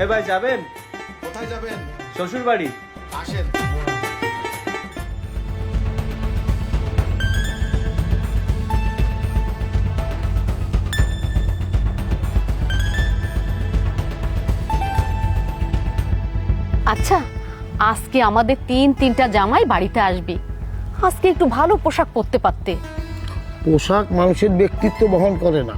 এ ভাই যাবেন? কোথায় যাবেন? শ্বশুর বাড়ি। আসেন। আচ্ছা, আজকে আমাদের তিনটা জামাই বাড়িতে আসবে। আজকে একটু ভালো পোশাক পরতে পারতে। পোশাক মানুষের ব্যক্তিত্ব বহন করে না।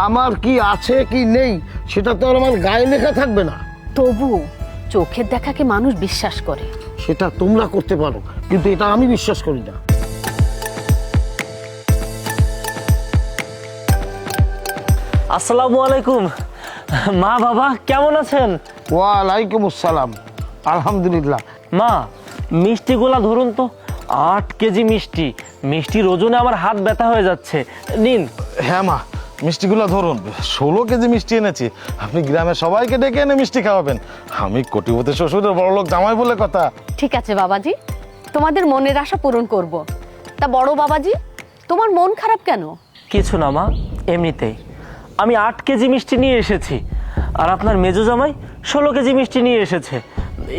আমার কি আছে কি নেই সেটা তো আর আমার গায়ে লেখা থাকবে না। তবু চোখের দেখাকে মানুষ বিশ্বাস করে। সেটা তোমরা করতে পারো, কিন্তু এটা আমি বিশ্বাস করি না। আসসালামু আলাইকুম। মা বাবা কেমন আছেন? ওয়ালাইকুম আসসালাম, আলহামদুলিল্লাহ। মা, মিষ্টিগুলা ধরুন তো। 8 কেজি মিষ্টি। মিষ্টির ওজনে আমার হাত ব্যথা হয়ে যাচ্ছে। নিন। হ্যাঁ মা, মিষ্টিগুলো ধরুন। 16 কেজি মিষ্টি এনেছি। আপনি গ্রামের সবাইকে ডেকে এনে মিষ্টি খাওয়াবেন। আমি কোটিপতি শ্বশুরের বড় লোক জামাই বলে কথা। ঠিক আছে বাবাজি, তোমাদের মনের আশা পূরণ করব। তা বড় বাবাজি, তোমার মন খারাপ কেন? কিছু না মা, এমনিতেই। আমি 8 কেজি মিষ্টি নিয়ে এসেছি, আর আপনার মেজো জামাই 16 কেজি মিষ্টি নিয়ে এসেছে।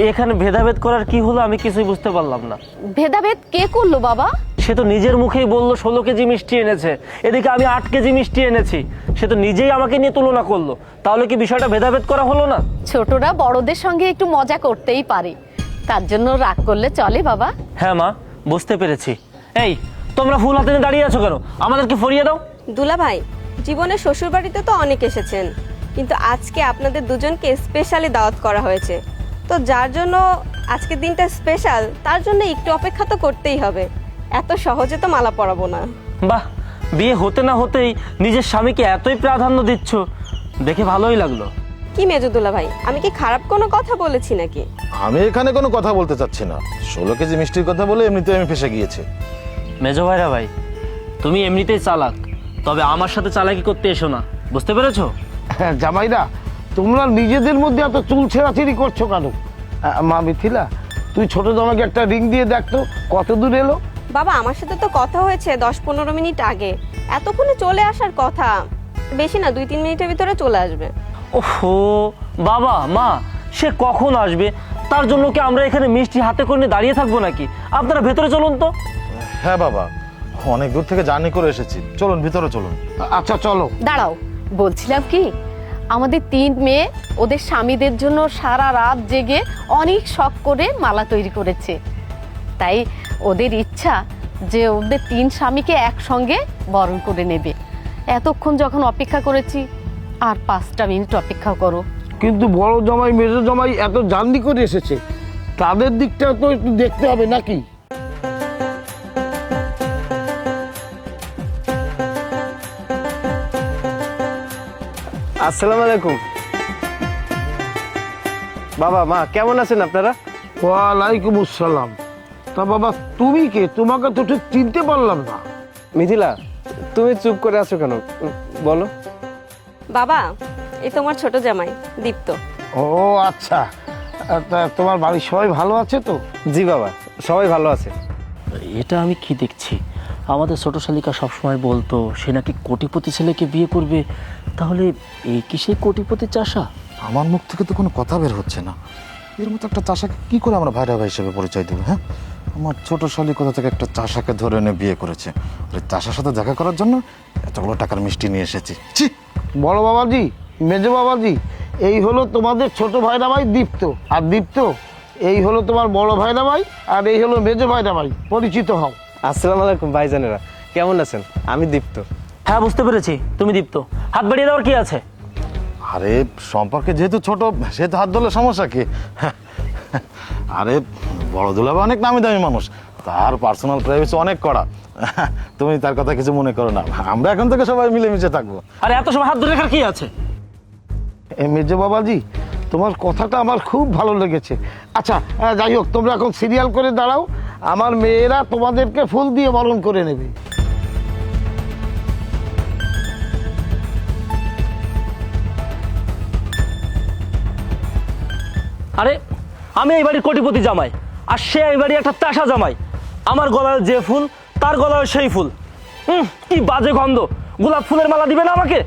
এখানে ভেদাভেদ করার কি হলো আমি কিছুই বুঝতে পারলাম না। ভেদাভেদ কে করলো বাবা? সে তো নিজের মুখেই বললো 16 কেজি মিষ্টি এনেছে, এদিকে আমি 8 কেজি মিষ্টি এনেছি। সে তো নিজেই আমাকে নিয়ে তুলনা করলো। তাহলে কি বিষয়টা ভেদাভেদ করা হলো না? ছোটরা বড়দের সঙ্গে একটু মজা করতেই পারে, তার জন্য রাগ করলে চলে বাবা? হ্যাঁ মা, বুঝতে পেরেছি। এই, তোমরা ফুল হাতে নিয়ে দাঁড়িয়ে আছো কেন? আমাদেরকে ফরিয়ে দাও। দুলা ভাই, জীবনে শ্বশুর বাড়িতে তো অনেক এসেছেন, কিন্তু আজকে আপনাদের দুজনকে স্পেশালি দাওয়াত করা হয়েছে। তো যার জন্য আজকের দিনটা স্পেশাল, তার জন্য একটু অপেক্ষা তো করতেই হবে। এত সহজে তো মালা পরাবো না। বাহ, বিয়ে হতে না হতেই নিজের স্বামীকে এতই প্রাধান্য দিচ্ছ, দেখে ভালোই লাগলো। কি মেজো দুলা ভাই, আমি কি খারাপ কোনো কথা বলেছি নাকি? আমি এখানে কোনো কথা বলতে চাচ্ছি না। 16 কেজি মিষ্টির কথা বলে এমনিতে আমি ফেসে গিয়েছি। মেজো ভাইরা ভাই, তুমি এমনিতেই চালাক, তবে আমার সাথে চালাকি করতে এসো না, বুঝতে পেরেছো? হ্যাঁ জামাইরা, তোমরা নিজেদের মধ্যে এত চুল ছেঁড়াছিড়ি করছো কেন? মা মিথিলা, তুই ছোট জামাইকে একটা রিং দিয়ে দেখতো কত দূর এলো। বাবা, আমার সাথে তো কথা হয়েছে 10-15 মিনিট আগে। এতক্ষণে চলে আসার কথা। বেশি না, 2-3 মিনিটের ভিতরে চলে আসবে। ওহো বাবা মা, সে কখন আসবে? তার জন্য কি আমরা এখানে মিষ্টি হাতে করে নিয়ে দাঁড়িয়ে থাকবো নাকি? আপনারা ভেতরে চলুন তো। হ্যাঁ বাবা, অনেক দূর থেকে জার্নি করে এসেছি, চলুন ভিতরে চলুন। আচ্ছা চলো। দাঁড়াও, বলছিলাম কি, আমাদের 3 মেয়ে ওদের স্বামীদের জন্য সারা রাত জেগে অনেক শখ করে মালা তৈরি করেছে। তাই ওদের ইচ্ছা যে ওদের 3 স্বামীকে একসঙ্গে বরণ করে নেবে। এতক্ষণ যখন অপেক্ষা করেছি, আর 5টা মিনিট অপেক্ষা করো। কিন্তু বড় জামাই মেজো জামাই এত জার্নি করে এসেছে, তাদের দিকটা তো একটু দেখতে হবে নাকি? আসসালামু আলাইকুম। বাবা মা কেমন আছেন আপনারা? ওয়ালাইকুম আসসালাম। তা বাবা তুমি কে? তোমাকে তো ঠিক চিনতে পারলাম না। মিথিলা, তুমি চুপ করে আছো কেন, বলো। বাবা, এই তোমার ছোট জামাই দীপ্ত। ও আচ্ছা, তা তোমার বাড়ির সবাই ভালো আছে তো? জি বাবা, সবাই ভালো আছে। এটা আমি কি দেখছি? আমাদের ছোট শালিকা সবসময় বলতো সে নাকি কোটিপতি ছেলেকে বিয়ে করবে। তাহলে এই কি সেই কোটিপতি চাষা? আমার মুখ থেকে তো কোনো কথা বের হচ্ছে না। এর মতো একটা চাষাকে কি করে আমরা ভাইরা ভাই হিসেবে পরিচয় দেবো? হ্যাঁ, আমার ছোট শালি কোথা থেকে একটা চাষাকে ধরে এনে বিয়ে করেছে। ওই চাষার সাথে দেখা করার জন্য এতগুলো টাকার মিষ্টি নিয়ে এসেছি। ছি! বড় বাবাজি, মেজো বাবাজি, এই হলো তোমাদের ছোট ভাইরা ভাই দীপ্ত। আর দীপ্ত, এই হলো তোমার বড় ভাইরা ভাই, আর এই হলো মেজো ভাইরা ভাই। পরিচিত হও। আসসালামু আলাইকুম ভাইজানেরা, কেমন আছেন? আমি দীপ্ত। হ্যাঁ বুঝতে পেরেছি, তুমি দীপ্ত। হাত বাড়িয়ে দেওয়ার কি আছে? আরে সম্পর্কে যেহেতু ছোট, সেহেতু হাত ধরলে সমস্যা কি? আরে বড় দুলাভাই অনেক নামি দামি মানুষ, তার পার্সোনাল প্রাইভেসি অনেক কড়া। তুমি তার কথা কিছু মনে করো না, আমরা এখন থেকে সবাই মিলেমিশে থাকবো। আরে এত সময় হাত ধরে রাখার কি আছে? মেজো বাবাজি, তোমার কথাটা আমার খুব ভালো লেগেছে। আচ্ছা যাই হোক, তোমরা এখন সিরিয়াল করে দাঁড়াও, আমার মেয়েরা তোমাদেরকে ফুল দিয়ে বরণ করে নেবে। আরে আমি এই বাড়ির কোটিপতি জামাই, আর সে এই বাড়ির একটা চাষা জামাই। আমার গলায় যে ফুল, তার গলায় সেই ফুল। কি বাজে গন্ধ! গোলাপ ফুলের মালা দিবে না আমাকে?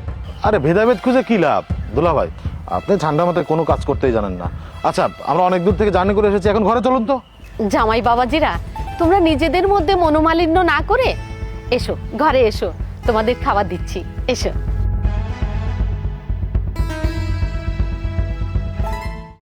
আরে ভেদাভেদ খুঁজে কি লাভ দুলাভাই? আপনি ঠান্ডা মাথায় কোনো কাজ করতেই জানেন না। আচ্ছা, আমরা অনেক দূর থেকে জার্নি করে এসেছি, এখন ঘরে চলুন তো। জামাই বাবাজিরা, তোমরা নিজেদের মধ্যে মনোমালিন্য না করে এসো, ঘরে এসো, তোমাদের খাবার দিচ্ছি, এসো।